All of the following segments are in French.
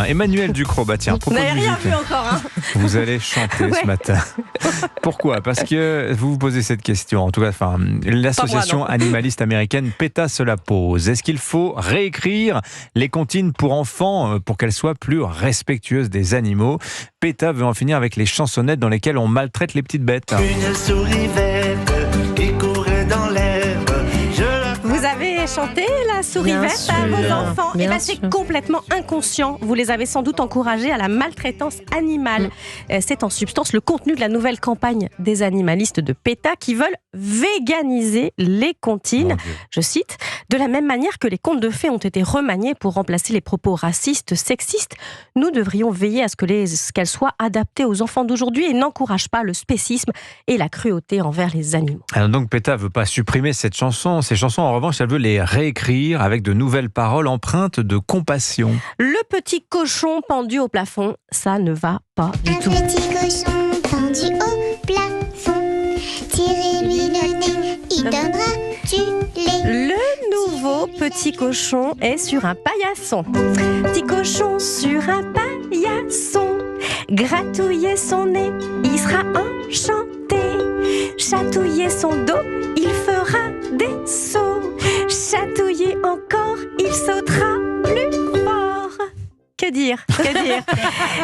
Emmanuel Ducrot, tiens, à Vous propos de n'avez rien musique, vu encore, hein. vous allez chanter ce matin. Pourquoi ? Parce que vous vous posez cette question. En tout cas, l'association animaliste américaine PETA se la pose. Est-ce qu'il faut réécrire les comptines pour enfants pour qu'elles soient plus respectueuses des animaux ? PETA veut en finir avec les chansonnettes dans lesquelles on maltraite les petites bêtes. Une souris verte qui courait dans l'herbe. Vous avez chanté la souris Bien verte à sûr. vos enfants. Bien Et bien c'est sûr. complètement inconscient. Vous les avez sans doute encouragés à la maltraitance animale. C'est en substance le contenu de la nouvelle campagne des animalistes de PETA qui veulent véganiser les comptines. Mon Dieu. Je cite, de la même manière que les contes de fées ont été remaniés pour remplacer les propos racistes, sexistes, nous devrions veiller à ce qu'elles soient adaptées aux enfants d'aujourd'hui et n'encouragent pas le spécisme et la cruauté envers les animaux. Alors donc PETA veut pas supprimer ces chansons, en revanche, elle veut les réécrire avec de nouvelles paroles empreintes de compassion. Le petit cochon pendu au plafond, ça ne va pas du tout. Un petit cochon pendu au plafond, tirez-lui le nez, il donnera du lait. Le nouveau petit cochon est sur un paillasson. Petit cochon sur un paillasson, gratouiller son nez, il sera enchanté. Chatouiller son dos, il fera des sauts. Chatouiller encore, il sautera plus fort. Que dire ?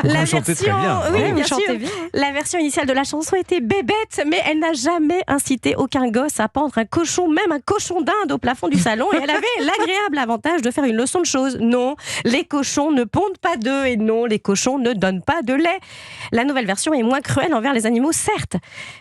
Vous chantez très bien. Oui, Bravo. bien Vous chantez sûr. bien. La version initiale de la chanson était bébête, mais elle n'a jamais incité aucun gosse à pendre un cochon, même un cochon d'Inde au plafond du salon. Et elle avait l'agréable avantage de faire une leçon de choses. Non, les cochons ne pondent pas d'œufs et non, les cochons ne donnent pas de lait. La nouvelle version est moins cruelle envers les animaux, certes.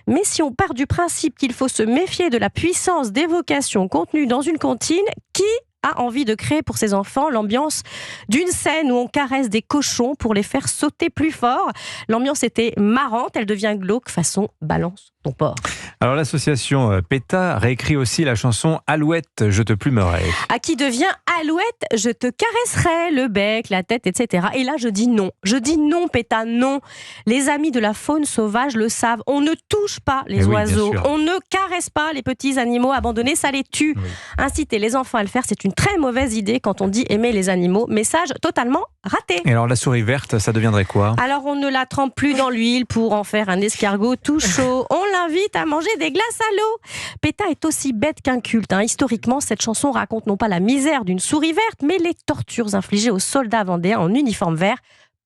Mais si on part du principe qu'il faut se méfier de la puissance d'évocation contenue dans une comptine, qui a envie de créer pour ses enfants l'ambiance d'une scène où on caresse des cochons pour les faire sauter plus fort? L'ambiance était marrante, elle devient glauque façon balance ton porc. Alors l'association PETA réécrit aussi la chanson Alouette, je te plumerai. À qui devient Alouette, je te caresserai le bec, la tête, etc. Et là, je dis non. Je dis non, PETA, non. Les amis de la faune sauvage le savent. On ne touche pas les Eh oui, bien oiseaux. sûr. On ne caresse pas les petits animaux abandonnés, ça les tue. Oui. Inciter les enfants à le faire, c'est une très mauvaise idée quand on dit aimer les animaux. Message totalement raté. Et alors la souris verte, ça deviendrait quoi ? Alors on ne la trempe plus dans l'huile pour en faire un escargot tout chaud. On l'invite à manger des glaces à l'eau. PETA est aussi bête qu'un culte. Historiquement, cette chanson raconte non pas la misère d'une souris verte, mais les tortures infligées aux soldats vendéens en uniforme vert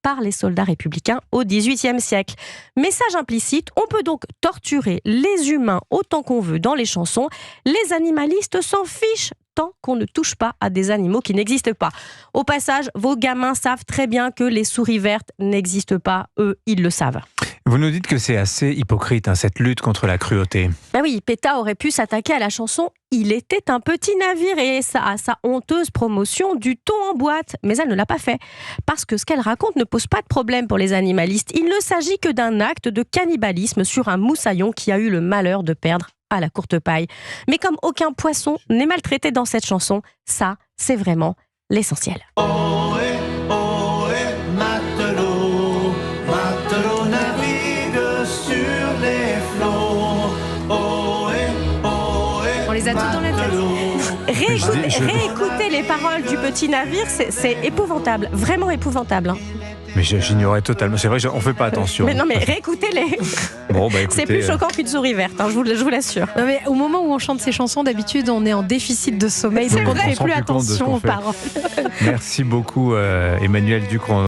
par les soldats républicains au XVIIIe siècle. Message implicite, on peut donc torturer les humains autant qu'on veut dans les chansons. Les animalistes s'en fichent tant qu'on ne touche pas à des animaux qui n'existent pas. Au passage, vos gamins savent très bien que les souris vertes n'existent pas. Eux, ils le savent. Vous nous dites que c'est assez hypocrite, cette lutte contre la cruauté. Ben oui, PETA aurait pu s'attaquer à la chanson « Il était un petit navire » et à sa honteuse promotion du thon en boîte. Mais elle ne l'a pas fait. Parce que ce qu'elle raconte ne pose pas de problème pour les animalistes. Il ne s'agit que d'un acte de cannibalisme sur un moussaillon qui a eu le malheur de perdre à la courte paille. Mais comme aucun poisson n'est maltraité dans cette chanson, ça, c'est vraiment l'essentiel. Ohé, ohé, matelot, matelot navigue sur les flots. Ohé, ohé, On les a tous dans la tête. Réécouter les paroles du petit navire, c'est épouvantable, vraiment épouvantable. Mais j'ignorais totalement, c'est vrai qu'on ne fait pas attention. Mais non, mais réécoutez-les. Bon, écoutez, C'est plus choquant qu'une souris verte, je vous l'assure. Non, mais au moment où on chante ces chansons, d'habitude, on est en déficit de sommeil, donc on ne vrai. fait On plus se rend plus compte de ce attention qu'on aux fait. paroles. Merci beaucoup Emmanuel Ducrot.